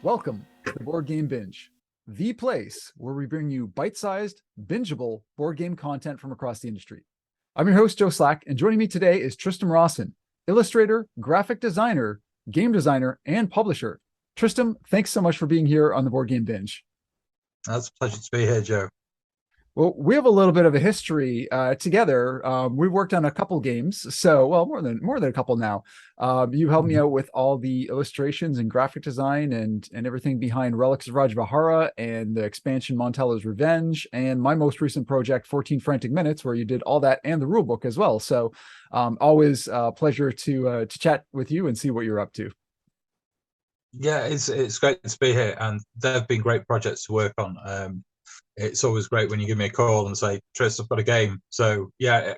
Welcome to the Board Game Binge, the place where we bring you bite-sized, bingeable board game content from across the industry. I'm your host, Joe Slack, and joining me today is Tristam Rossin, illustrator, graphic designer, game designer, and publisher. Tristam, thanks so much for being here on the Board Game Binge. It's a pleasure to be here, Joe. Well, we have a little bit of a history together. We've worked on a couple games, so more than a couple now. You helped me out with all the illustrations and graphic design and everything behind Relics of Rajvihara and the expansion Montella's Revenge, and my most recent project, 14 Frantic Minutes, where you did all that and the rulebook as well. So, always a pleasure to chat with you and see what you're up to. Yeah, it's great to be here, and there have been great projects to work on. It's always great when you give me a call and say, Tris, I've got a game. So yeah,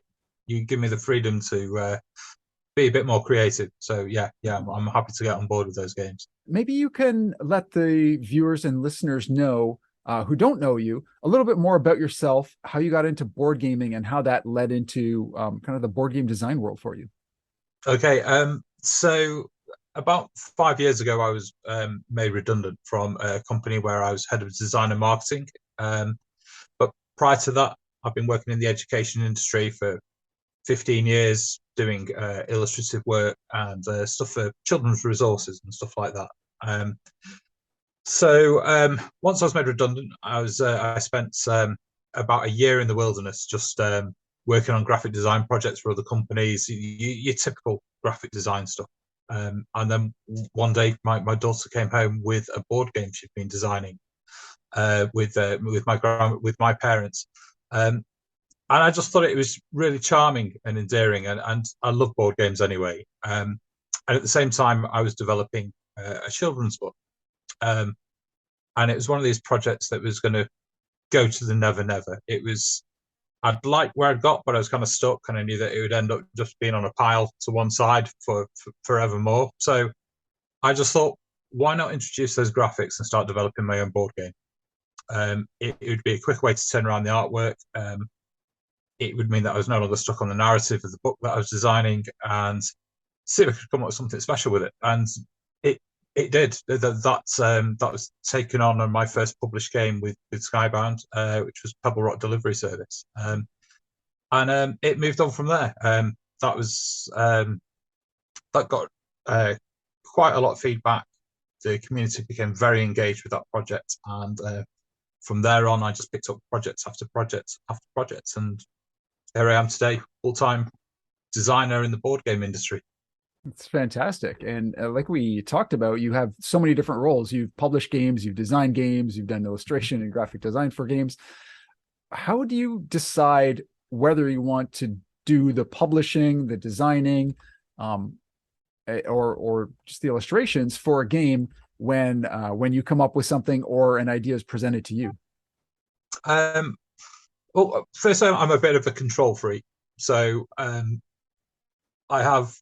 you give me the freedom to be a bit more creative. So yeah, I'm happy to get on board with those games. Maybe you can let the viewers and listeners know who don't know you a little bit more about yourself, how you got into board gaming, and how that led into kind of the board game design world for you. Okay, so about 5 years ago, I was made redundant from a company where I was head of design and marketing. But prior to that, I've been working in the education industry for 15 years, doing illustrative work and stuff for children's resources and stuff like that. So once I was made redundant, I spent about a year in the wilderness, just working on graphic design projects for other companies, your typical graphic design stuff. And then one day, my daughter came home with a board game she'd been designing with my parents, and I just thought it was really charming and endearing, and I love board games anyway. And at the same time, I was developing a children's book, and it was one of these projects that was going to go to the never never. I'd like where I'd got, but I was kind of stuck, and I knew that it would end up just being on a pile to one side for forevermore. So I just thought, why not introduce those graphics and start developing my own board game? It would be a quick way to turn around the artwork. It would mean that I was no longer stuck on the narrative of the book that I was designing, and see if I could come up with something special with it. And it did. That was taken on my first published game with Skybound, which was Pebble Rock Delivery Service, and it moved on from there. That got quite a lot of feedback. The community became very engaged with that project, and from there on, I just picked up projects after projects after projects, and here I am today, full-time designer in the board game industry. It's fantastic. And like we talked about, you have so many different roles. You've published games, you've designed games, you've done illustration and graphic design for games. How do you decide whether you want to do the publishing, the designing, or just the illustrations for a game when you come up with something or an idea is presented to you? Well, first, I'm a bit of a control freak, so I have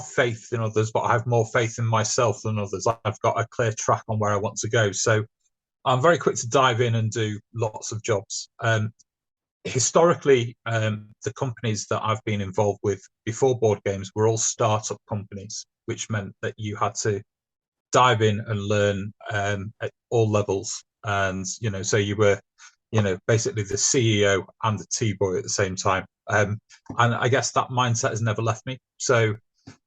faith in others, but I have more faith in myself than others. I've got a clear track on where I want to go, so I'm very quick to dive in and do lots of jobs. Historically, the companies that I've been involved with before board games were all startup companies, which meant that you had to dive in and learn at all levels. And, so you were, basically the CEO and the T-boy at the same time. And I guess that mindset has never left me. So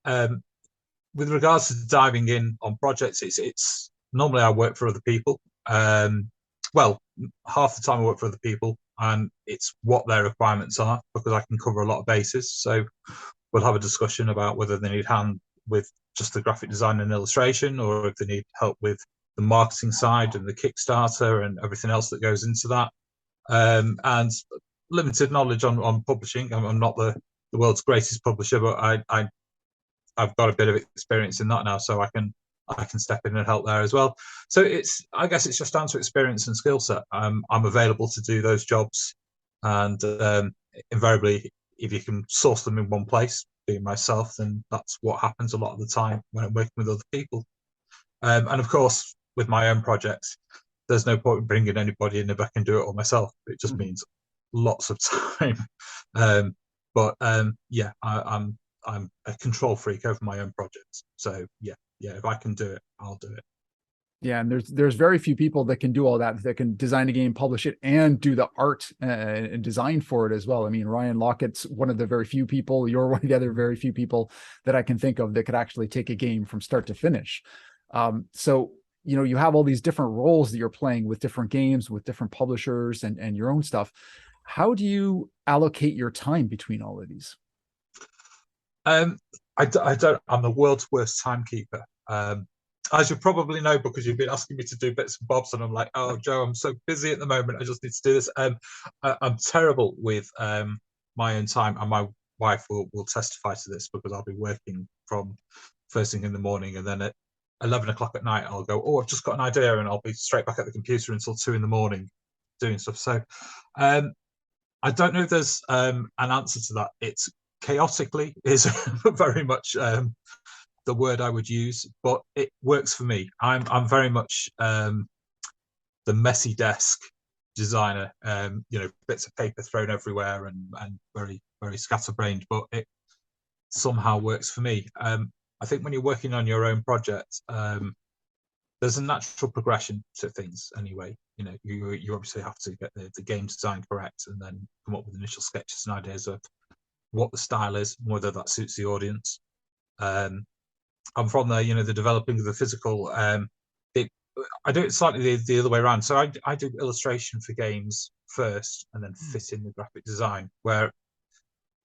with regards to diving in on projects, it's normally I work for other people. Well, half the time I work for other people, and it's what their requirements are, because I can cover a lot of bases. So we'll have a discussion about whether they need hand with just the graphic design and illustration, or if they need help with the marketing side and the Kickstarter and everything else that goes into that. And limited knowledge on publishing. I'm not the world's greatest publisher, but I've got a bit of experience in that now, so I can step in and help there as well. So I guess it's just down to experience and skill set. I'm available to do those jobs, and invariably, if you can source them in one place, being myself, then that's what happens a lot of the time when I'm working with other people. And of course, with my own projects, there's no point in bringing anybody in if I can do it all myself. It just means lots of time. I'm a control freak over my own projects. So yeah, yeah, if I can do it, I'll do it. Yeah, and there's very few people that can do all that can design a game, publish it, and do the art and design for it as well. I mean, Ryan Lockett's one of the very few people. You're one of the other very few people that I can think of that could actually take a game from start to finish. So you have all these different roles that you're playing with different games, with different publishers, and your own stuff. How do you allocate your time between all of these? Um, I don't. I'm the world's worst timekeeper. As you probably know, because you've been asking me to do bits and bobs, and I'm like, oh, Joe, I'm so busy at the moment. I just need to do this. I'm terrible with my own time, and my wife will testify to this because I'll be working from first thing in the morning, and then at 11 o'clock at night, I'll go, oh, I've just got an idea, and I'll be straight back at the computer until 2 in the morning doing stuff. So I don't know if there's an answer to that. It's chaotically is very much the word I would use, but it works for me. I'm very much the messy desk designer. Bits of paper thrown everywhere and very very scatterbrained, but it somehow works for me. I think when you're working on your own project, there's a natural progression to things anyway. You obviously have to get the game design correct and then come up with initial sketches and ideas of what the style is, whether that suits the audience. I'm from the developing of the physical. I do it slightly the other way around. So I do illustration for games first and then fit in the graphic design, where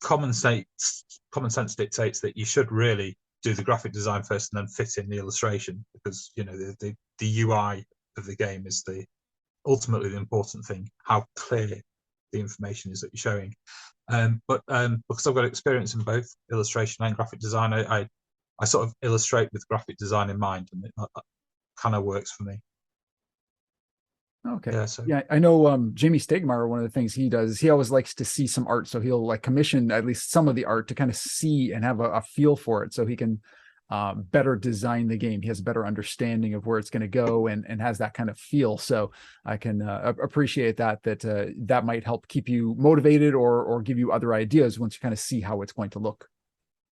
common sense dictates that you should really do the graphic design first and then fit in the illustration, because the UI of the game is ultimately the important thing, how clear the information is that you're showing. But because I've got experience in both illustration and graphic design, I sort of illustrate with graphic design in mind, and that kind of works for me. Okay. Yeah. So Yeah, I know Jamie Stegmaier, one of the things he does is he always likes to see some art. So he'll like commission at least some of the art to kind of see and have a feel for it so he can better design the game. He has a better understanding of where it's going to go and has that kind of feel. So I can appreciate that might help keep you motivated or give you other ideas once you kind of see how it's going to look.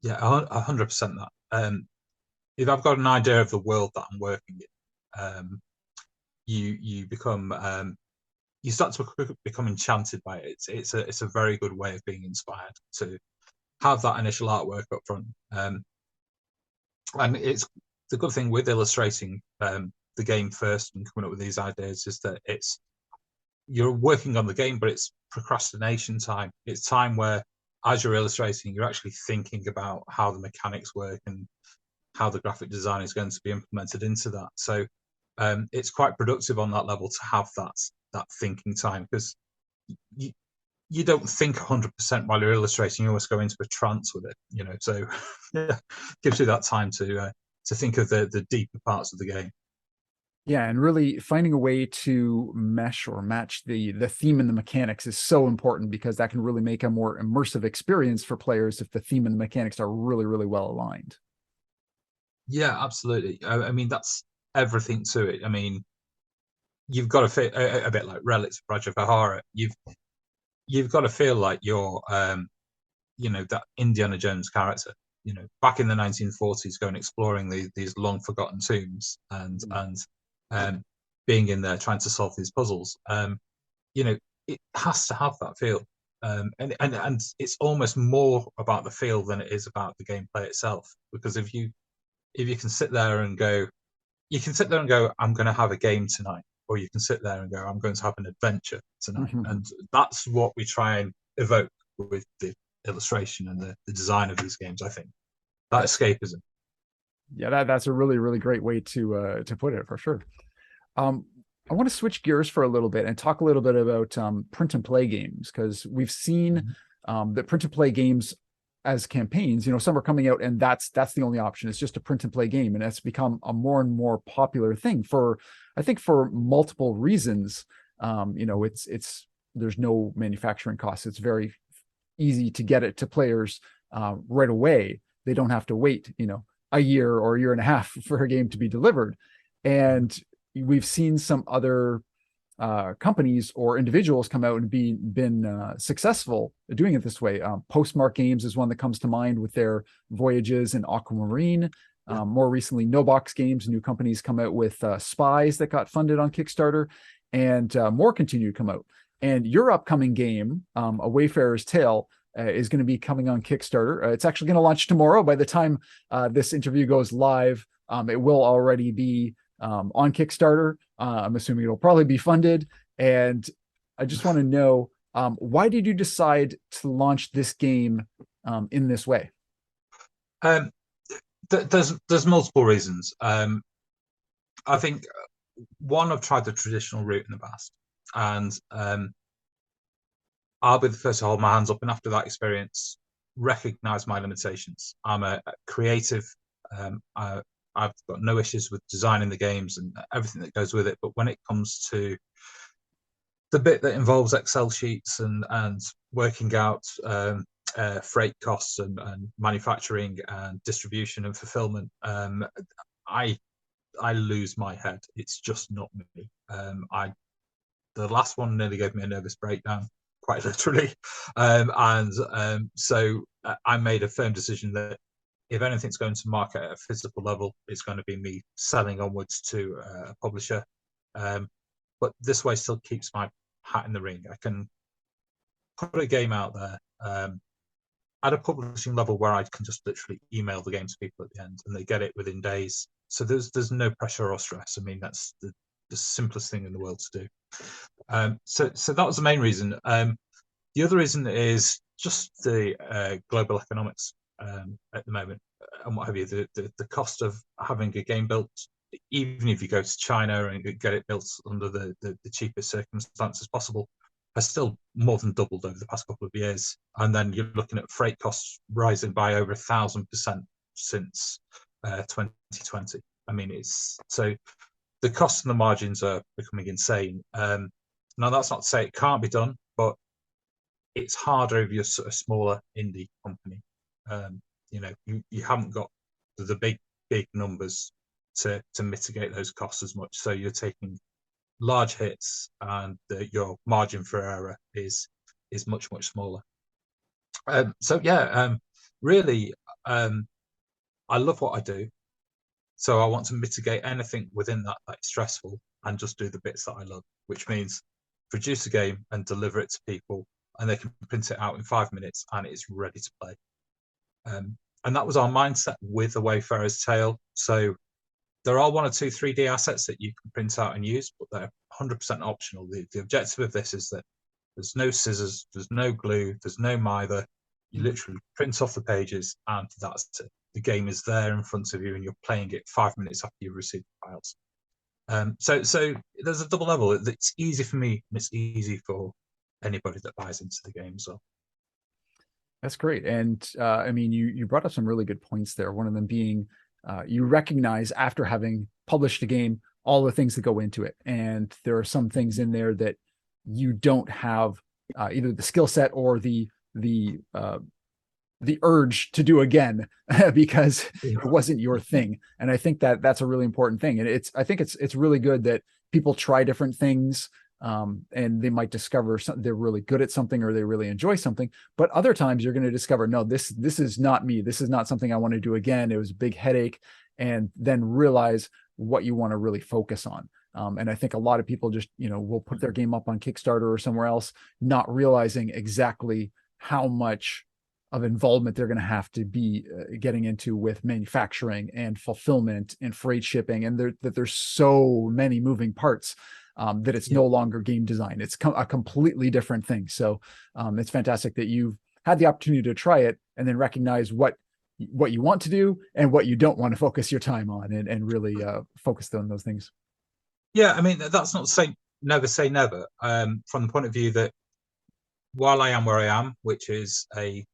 yeah, 100% that. If I've got an idea of the world that I'm working in, you become you start to become enchanted by it. It's a very good way of being inspired to have that initial artwork up front. And it's the good thing with illustrating the game first and coming up with these ideas is that you're working on the game, but it's procrastination time. It's time where, as you're illustrating, you're actually thinking about how the mechanics work and how the graphic design is going to be implemented into that. So it's quite productive on that level to have that thinking time, because you don't think 100% while you're illustrating. You almost go into a trance with it, so yeah, gives you that time to think of the deeper parts of the game. Yeah, and really finding a way to mesh or match the theme and the mechanics is so important, because that can really make a more immersive experience for players if the theme and the mechanics are really, really well aligned. Yeah, absolutely. I mean, that's everything to it. I mean, you've got to feel a bit like Relics of Raja Vihara. You've got to feel like you're that Indiana Jones character. Back in the 1940s, going exploring these long forgotten tombs and being in there trying to solve these puzzles. It has to have that feel, and it's almost more about the feel than it is about the gameplay itself. Because if you can sit there and go, I'm going to have a game tonight, or you can sit there and go, I'm going to have an adventure tonight, and that's what we try and evoke with the illustration and the design of these games. I think that escapism. Yeah, that's a really, really great way to put it, for sure. I want to switch gears for a little bit and talk a little bit about print and play games, because we've seen that print and play games as campaigns, some are coming out and that's the only option. It's just a print and play game, and it's become a more and more popular thing I think for multiple reasons. It's there's no manufacturing costs. It's very easy to get it to players right away. They don't have to wait, a year or a year and a half for a game to be delivered. And we've seen some other companies or individuals come out and been successful at doing it this way. Postmark Games is one that comes to mind with their Voyages and Aquamarine. Yeah. More recently, No Box Games, new companies come out with Spies that got funded on Kickstarter, and more continue to come out. And your upcoming game, A Wayfarer's Tale, is going to be coming on Kickstarter. It's actually going to launch tomorrow. By the time this interview goes live, it will already be on Kickstarter. I'm assuming it'll probably be funded. And I just want to know, why did you decide to launch this game in this way? Um, there's multiple reasons. I think one, I've tried the traditional route in the past, and I'll be the first to hold my hands up. And after that experience, recognize my limitations. I'm a creative. I've got no issues with designing the games and everything that goes with it. But when it comes to the bit that involves Excel sheets and working out freight costs and manufacturing and distribution and fulfillment, I lose my head. It's just not me. The last one nearly gave me a nervous breakdown, quite literally, so I made a firm decision that if anything's going to market at a physical level, it's going to be me selling onwards to a publisher. But this way still keeps my hat in the ring. I can put a game out there at a publishing level where I can just literally email the game to people at the end and they get it within days. So there's no pressure or stress. I mean, that's the simplest thing in the world to do. So that was the main reason. The other reason is just the global economics at the moment and what have you. The cost of having a game built, even if you go to China and get it built under the cheapest circumstances possible, has still more than doubled over the past couple of years. And then you're looking at freight costs rising by over 1,000% since 2020. I mean, it's so the costs and the margins are becoming insane. Now, that's not to say it can't be done, but it's harder if you're sort of smaller indie company. You haven't got the big numbers to mitigate those costs as much. So you're taking large hits, and your margin for error is much smaller. Really, I love what I do. So I want to mitigate anything within that that's stressful and just do the bits that I love, which means produce a game and deliver it to people, and they can print it out in 5 minutes and it's ready to play. And that was our mindset with The Wayfarer's Tale. So there are 1 or 2 3D assets that you can print out and use, but they're 100% optional. The objective of this is that there's no scissors, there's no glue, there's no mither. You literally print off the pages and that's it. The game is there in front of you and you're playing it 5 minutes after you've received the files. So there's a double level. It's easy for me and it's easy for anybody that buys into the game as well. That's great. And I mean, you brought up some really good points there. One of them being you recognize after having published a game all the things that go into it. And there are some things in there that you don't have either the skill set or the urge to do again because it wasn't your thing. And I think that that's a really important thing. And I think it's really good that people try different things. And they might discover they're really good at something or they really enjoy something, but other times you're going to discover, no, this is not me. This is not something I want to do again. It was a big headache, and then realize what you want to really focus on. And I think a lot of people just, will put their game up on Kickstarter or somewhere else, not realizing exactly how much of involvement they're going to have to be getting into with manufacturing and fulfillment and freight shipping. And that there's so many moving parts. That it's no longer game design. It's a completely different thing. So it's fantastic that you've had the opportunity to try it and then recognize what you want to do and what you don't want to focus your time on, and really focus on those things. Yeah, I mean, that's not to say never. From the point of view that while I am where I am, which is a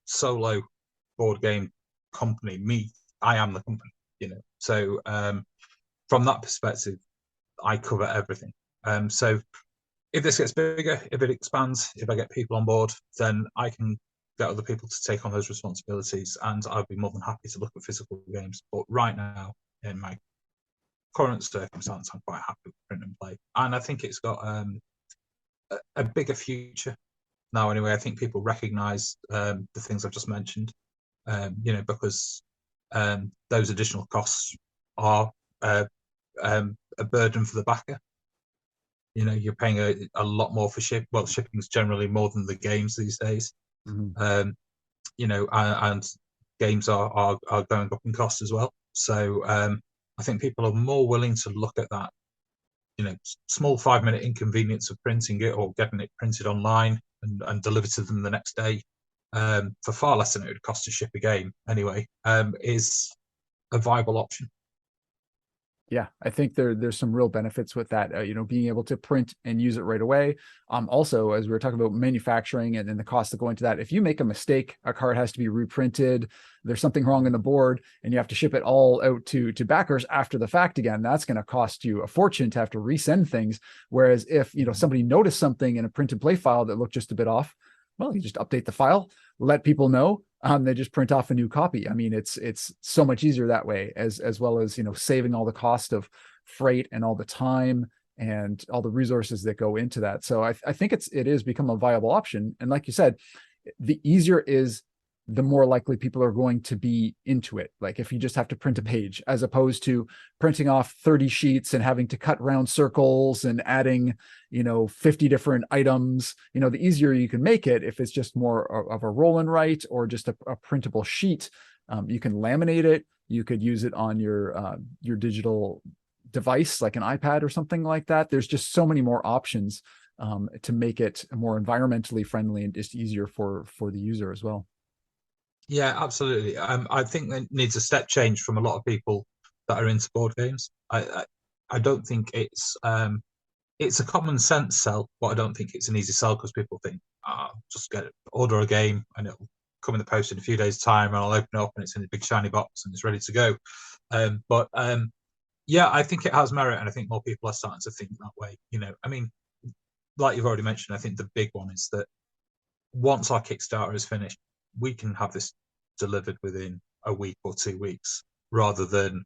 solo board game company, I am the company, So from that perspective, I cover everything. So if this gets bigger, if it expands, if I get people on board, then I can get other people to take on those responsibilities, and I'd be more than happy to look at physical games. But right now, in my current circumstance, I'm quite happy with print and play, and I think it's got a bigger future now. Anyway, I think people recognise the things I've just mentioned, because those additional costs are a burden for the backer. You're paying a lot more for ship. Well, shipping's generally more than the games these days. Mhm. And games are going up in cost as well. So I think people are more willing to look at that, small 5-minute inconvenience of printing it or getting it printed online and delivered to them the next day, for far less than it would cost to ship a game anyway, is a viable option. Yeah, I think there's some real benefits with that. Being able to print and use it right away. Also, as we were talking about manufacturing and the cost of going to that, if you make a mistake, a card has to be reprinted. There's something wrong in the board, and you have to ship it all out to backers after the fact again. That's going to cost you a fortune to have to resend things. Whereas if somebody noticed something in a print and play file that looked just a bit off, well, you just update the file, let people know. They just print off a new copy. I mean, it's so much easier that way, as well as saving all the cost of freight and all the time and all the resources that go into that. So I think it is become a viable option. And like you said, the easier is, the more likely people are going to be into it. Like if you just have to print a page, as opposed to printing off 30 sheets and having to cut round circles and adding 50 different items. The easier you can make it, if it's just more of a roll and write or just a printable sheet. You can laminate it. You could use it on your digital device, like an iPad or something like that. There's just so many more options to make it more environmentally friendly and just easier for the user as well. Yeah, absolutely. I think it needs a step change from a lot of people that are into board games. I don't think it's a common sense sell, but I don't think it's an easy sell, because people think, just order a game and it'll come in the post in a few days' time, and I'll open it up and it's in a big shiny box and it's ready to go. But yeah, I think it has merit, and I think more people are starting to think that way. I mean, like you've already mentioned, I think the big one is that once our Kickstarter is finished, we can have this delivered within a week or 2 weeks, rather than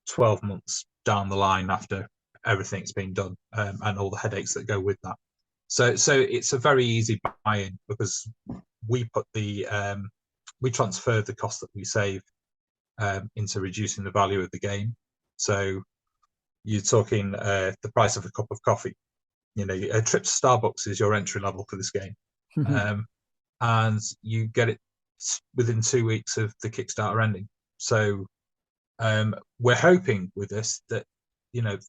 12 months down the line after everything's been done, and all the headaches that go with that. So it's a very easy buy-in, because we transfer the cost that we save into reducing the value of the game. So you're talking the price of a cup of coffee. A trip to Starbucks is your entry level for this game. And you get it within 2 weeks of the Kickstarter ending. So we're hoping with this that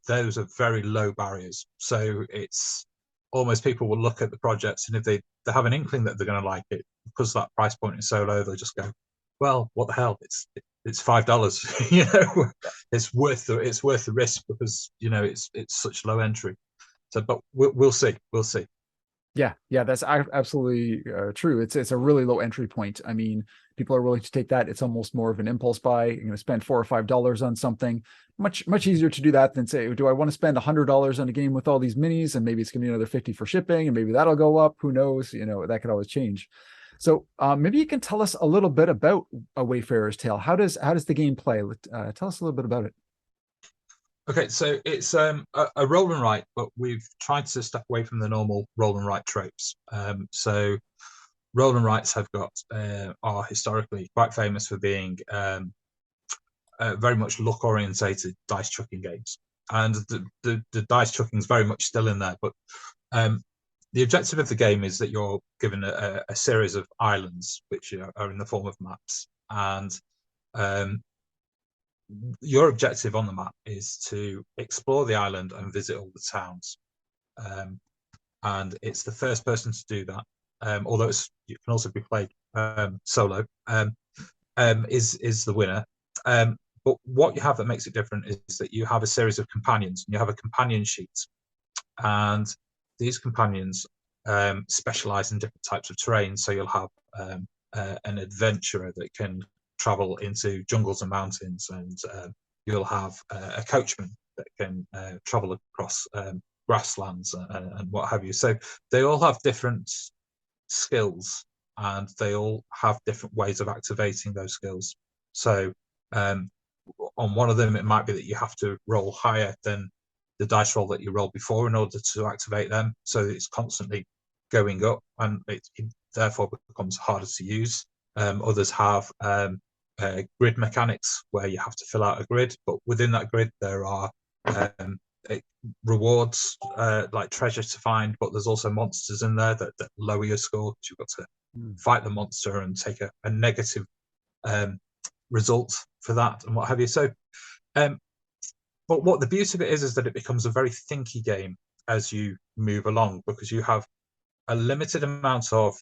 those are very low barriers. So it's almost, people will look at the projects, and if they have an inkling that they're going to like it, because that price point is so low, they'll just go, well, what the hell? It's $5. It's worth the risk, because it's such low entry. So, but we'll see. Yeah, that's absolutely true. It's a really low entry point. I mean, people are willing to take that. It's almost more of an impulse buy. You're going to spend $4 or $5 on something. Much easier to do that than say, do I want to spend $100 on a game with all these minis, and maybe it's going to be another 50 for shipping, and maybe that'll go up. Who knows? That could always change. So maybe you can tell us a little bit about A Wayfarer's Tale. How does the game play? Tell us a little bit about it. Okay, so it's a roll and write, but we've tried to step away from the normal roll and write tropes. So roll and writes are historically quite famous for being very much luck orientated dice chucking games, and the dice chucking is very much still in there. But the objective of the game is that you're given a series of islands, which are in the form of maps, and your objective on the map is to explore the island and visit all the towns. And it's the first person to do that, although you can also be played solo, is the winner. But what you have that makes it different is that you have a series of companions, and you have a companion sheet. And these companions specialize in different types of terrain. So you'll have an adventurer that can travel into jungles and mountains, and you'll have a coachman that can travel across grasslands and what have you. So they all have different skills, and they all have different ways of activating those skills. So on one of them, it might be that you have to roll higher than the dice roll that you rolled before in order to activate them. So it's constantly going up, and it therefore becomes harder to use. Others have a grid mechanics where you have to fill out a grid, but within that grid there are um, rewards like treasure to find, but there's also monsters in there that lower your score. You've got to fight the monster and take a negative um, result for that and what have you. So, but what the beauty of it is that it becomes a very thinky game as you move along, because you have a limited amount of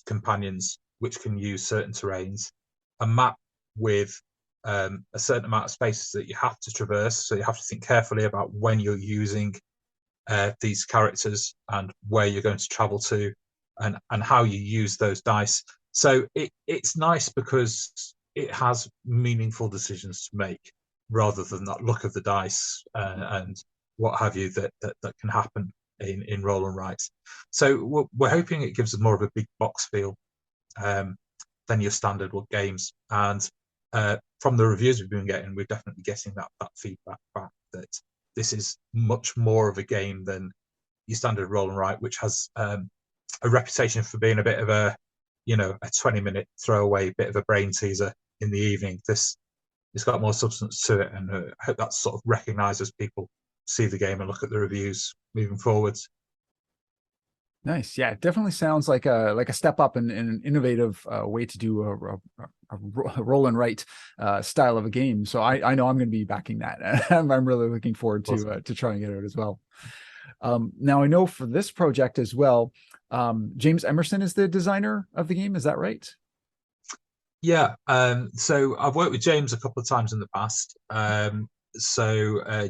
companions which can use certain terrains, a map with a certain amount of spaces that you have to traverse. So you have to think carefully about when you're using these characters and where you're going to travel to, and how you use those dice. So it's nice because it has meaningful decisions to make rather than that luck of the dice and what have you that can happen in roll and write. So we're hoping it gives us more of a big box feel than your standard games. And from the reviews we've been getting, we're definitely getting that feedback back that this is much more of a game than your standard roll and write, which has a reputation for being a bit of a 20-minute throwaway, bit of a brain teaser in the evening. It's got more substance to it, and I hope that's sort of recognised as people see the game and look at the reviews moving forwards. Nice. Yeah, it definitely sounds like a step up in an innovative way to do a roll and write style of a game. So I know I'm going to be backing that. I'm really looking forward to trying it out as well. Now I know for this project as well, James Emerson is the designer of the game. Is that right? Yeah. So I've worked with James a couple of times in the past.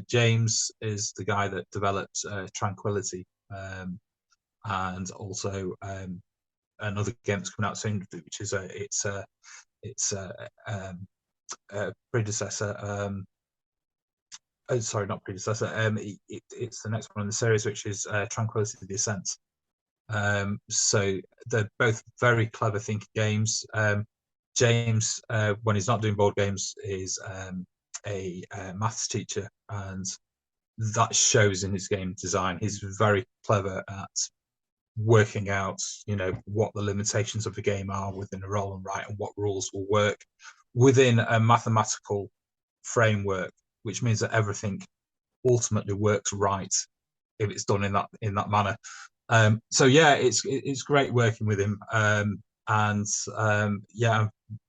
James is the guy that developed Tranquility. And also another game that's coming out soon, which is a predecessor. Sorry, not predecessor. It's the next one in the series, which is Tranquility: The Ascent. So they're both very clever thinking games. James, when he's not doing board games, is a maths teacher, and that shows in his game design. He's very clever at working out, what the limitations of the game are within a roll and write, and what rules will work within a mathematical framework, which means that everything ultimately works right if it's done in that manner. So yeah, it's great working with him, I'm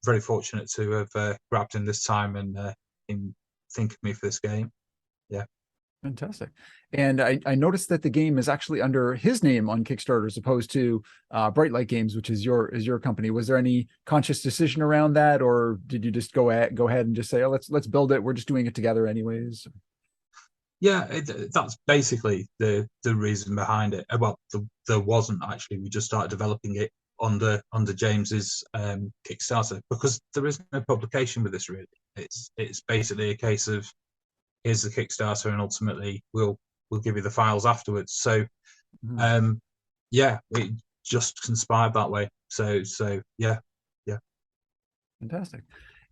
very fortunate to have grabbed him this time and in think of me for this game. Yeah. Fantastic. And I noticed that the game is actually under his name on Kickstarter as opposed to Bright Light Games, which is your company. Was there any conscious decision around that, or did you just go ahead and just say, oh, let's build it. We're just doing it together anyways? Yeah, that's basically the reason behind it. Well, there wasn't actually. We just started developing it under James's Kickstarter, because there is no publication with this really. It's basically a case of, here's the Kickstarter, and ultimately we'll give you the files afterwards. So it just conspired that way. So yeah. Fantastic.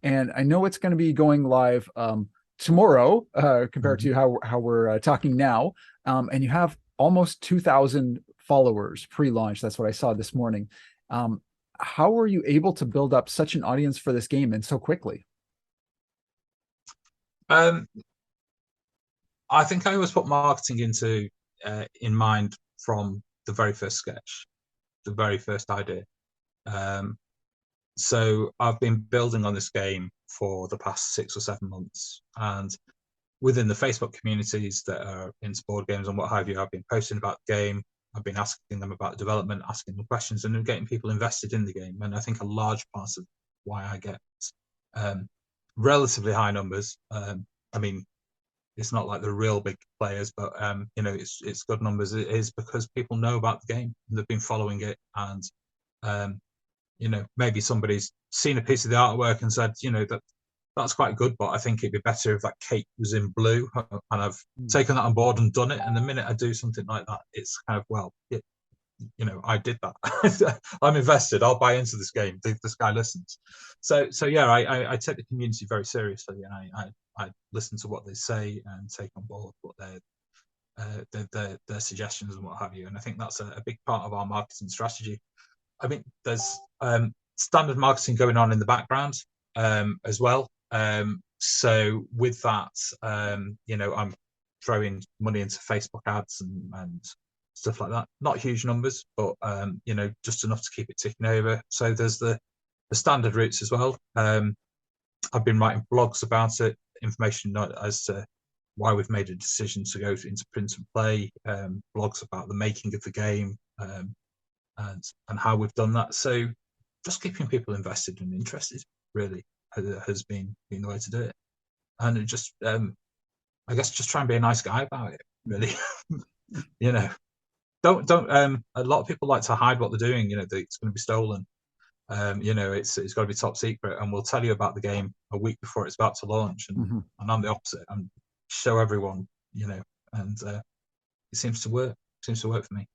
And I know it's going to be going live tomorrow compared to how we're talking now. And you have almost 2,000 followers pre-launch. That's what I saw this morning. How were you able to build up such an audience for this game and so quickly? I think I always put marketing in mind from the very first sketch, the very first idea. So I've been building on this game for the past 6 or 7 months, and within the Facebook communities that are into board games and what have you, I've been posting about the game. I've been asking them about development, asking them questions, and getting people invested in the game. And I think a large part of why I get relatively high numbers. I mean, it's not like the real big players, but it's good numbers. It is because people know about the game and they've been following it, and maybe somebody's seen a piece of the artwork and said, that's quite good, but I think it'd be better if that cake was in blue. And I've taken that on board and done it. And the minute I do something like that, it's kind of, I did that. I'm invested. I'll buy into this game. This guy listens. So yeah, I take the community very seriously, and I listen to what they say and take on board what their suggestions and what have you. And I think that's a big part of our marketing strategy. I mean, there's standard marketing going on in the background. as well. So with that, I'm throwing money into Facebook ads and stuff like that. Not huge numbers, but just enough to keep it ticking over. So there's the standard routes as well. I've been writing blogs about it, information as to why we've made a decision to go into print and play, blogs about the making of the game, and how we've done that. So just keeping people invested and interested really has been the way to do it. And it just, I guess, just try and be a nice guy about it, really. you know, don't. A lot of people like to hide what they're doing. That it's going to be stolen. It's got to be top secret, and we'll tell you about the game a week before it's about to launch. And I'm the opposite. I'm show everyone, and it seems to work. Seems to work for me.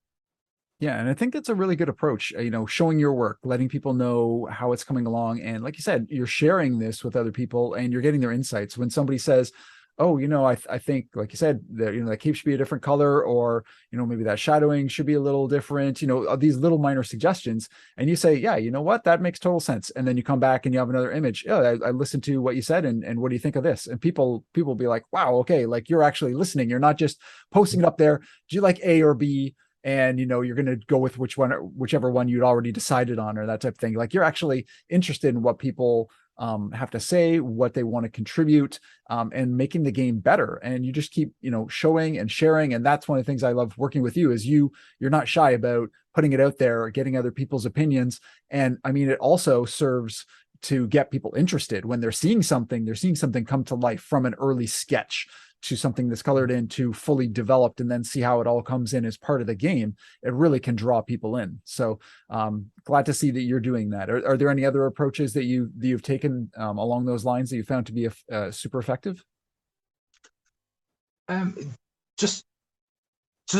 Yeah, and I think that's a really good approach. Showing your work, letting people know how it's coming along, and like you said, you're sharing this with other people, and you're getting their insights. When somebody says, "Oh, I think," like you said, that that cape should be a different color, or maybe that shadowing should be a little different. These little minor suggestions, and you say, "Yeah, you know what, that makes total sense." And then you come back and you have another image. Oh, I listened to what you said, and what do you think of this? And people be like, "Wow, okay, like you're actually listening. You're not just posting it up there. Do you like A or B?" And you're going to go with whichever one you'd already decided on, or that type of thing. Like you're actually interested in what people have to say, what they want to contribute, and making the game better. And you just keep showing and sharing. And that's one of the things I love working with you, is you're not shy about putting it out there, getting other people's opinions. And I mean, it also serves to get people interested when they're seeing something come to life, from an early sketch to something that's colored in to fully developed, and then see how it all comes in as part of the game. It really can draw people in. So glad to see that you're doing that. Are there any other approaches that you've taken along those lines that you found to be super effective? Just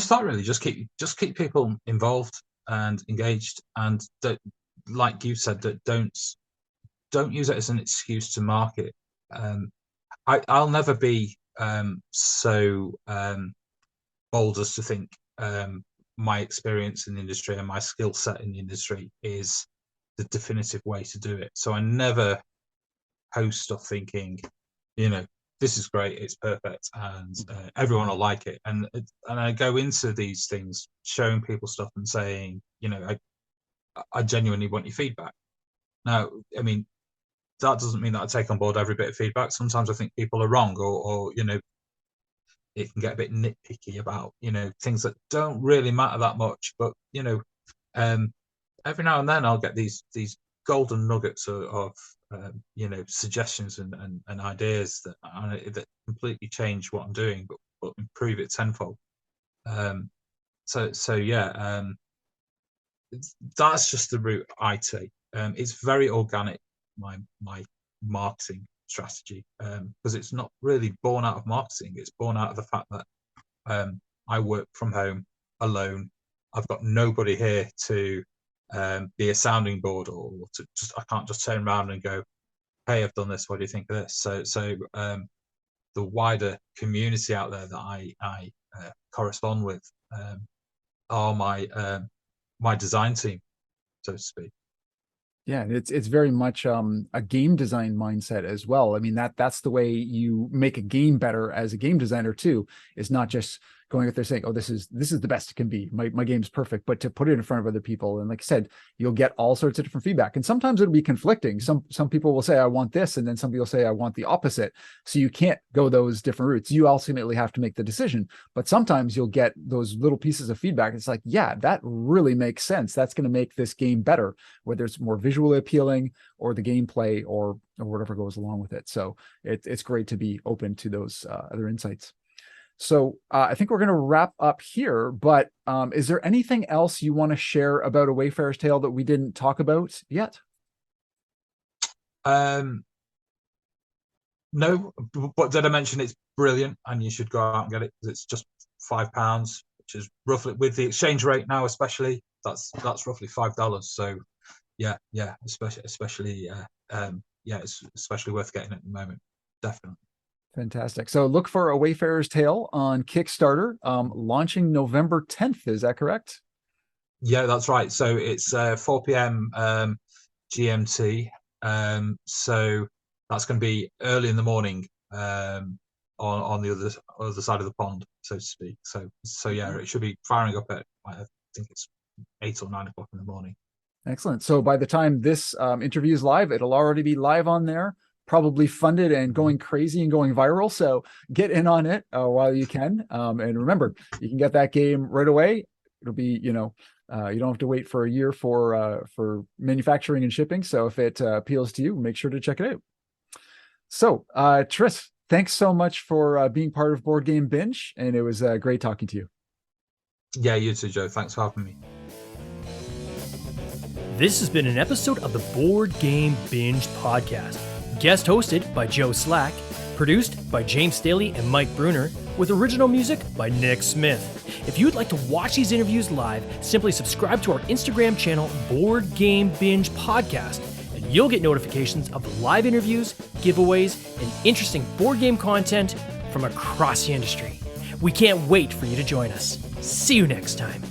that really. Just keep people involved and engaged, and like you said, that don't use it as an excuse to market. I'll never be so bold as to think my experience in the industry and my skill set in the industry is the definitive way to do it. So I never post stuff thinking, this is great, it's perfect, and everyone will like it. And I go into these things showing people stuff and saying, I genuinely want your feedback. Now, I mean, that doesn't mean that I take on board every bit of feedback. Sometimes I think people are wrong, or it can get a bit nitpicky about things that don't really matter that much. But every now and then I'll get these golden nuggets of suggestions and ideas that completely change what I'm doing, but improve it tenfold. So yeah, that's just the route I take. It's very organic, my marketing strategy, because it's not really born out of marketing. It's born out of the fact that I work from home alone. I've got nobody here to be a sounding board, or to I can't just turn around and go, "Hey, I've done this. What do you think of this?" So the wider community out there that I correspond with are my design team, so to speak. Yeah, it's very much a game design mindset as well. I mean, that's the way you make a game better as a game designer too, is not just going out there saying, "Oh, this is the best it can be. My game's perfect," but to put it in front of other people. And like I said, you'll get all sorts of different feedback. And sometimes it'll be conflicting. Some people will say, "I want this," and then some people say, "I want the opposite." So you can't go those different routes. You ultimately have to make the decision. But sometimes you'll get those little pieces of feedback. It's like, yeah, that really makes sense. That's going to make this game better, whether it's more visually appealing or the gameplay or whatever goes along with it. So it's great to be open to those other insights. So I think we're going to wrap up here, but is there anything else you want to share about A Wayfarer's Tale that we didn't talk about yet? No, but did I mention it's brilliant and you should go out and get it, because it's just £5, which is roughly, with the exchange rate now, especially, that's roughly $5. So yeah, especially it's especially worth getting at the moment, definitely. Fantastic. So look for A Wayfarer's Tale on Kickstarter, launching November 10th. Is that correct? Yeah, that's right. So it's 4 p.m. GMT. So that's going to be early in the morning, on the other side of the pond, so to speak. So yeah, it should be firing up at, I think it's 8 or 9 o'clock in the morning. Excellent. So by the time this interview is live, it'll already be live on there, probably funded and going crazy and going viral. So get in on it while you can. And remember, you can get that game right away. It'll be, you don't have to wait for a year for manufacturing and shipping. So if it appeals to you, make sure to check it out. So Tris, thanks so much for being part of Board Game Binge. And it was great talking to you. Yeah, you too, Joe. Thanks for having me. This has been an episode of the Board Game Binge podcast, guest hosted by Joe Slack, produced by James Staley and Mike Bruner, with original music by Nick Smith. If you would like to watch these interviews live, simply subscribe to our Instagram channel, Board Game Binge Podcast, and you'll get notifications of the live interviews, giveaways, and interesting board game content from across the industry. We can't wait for you to join us. See you next time.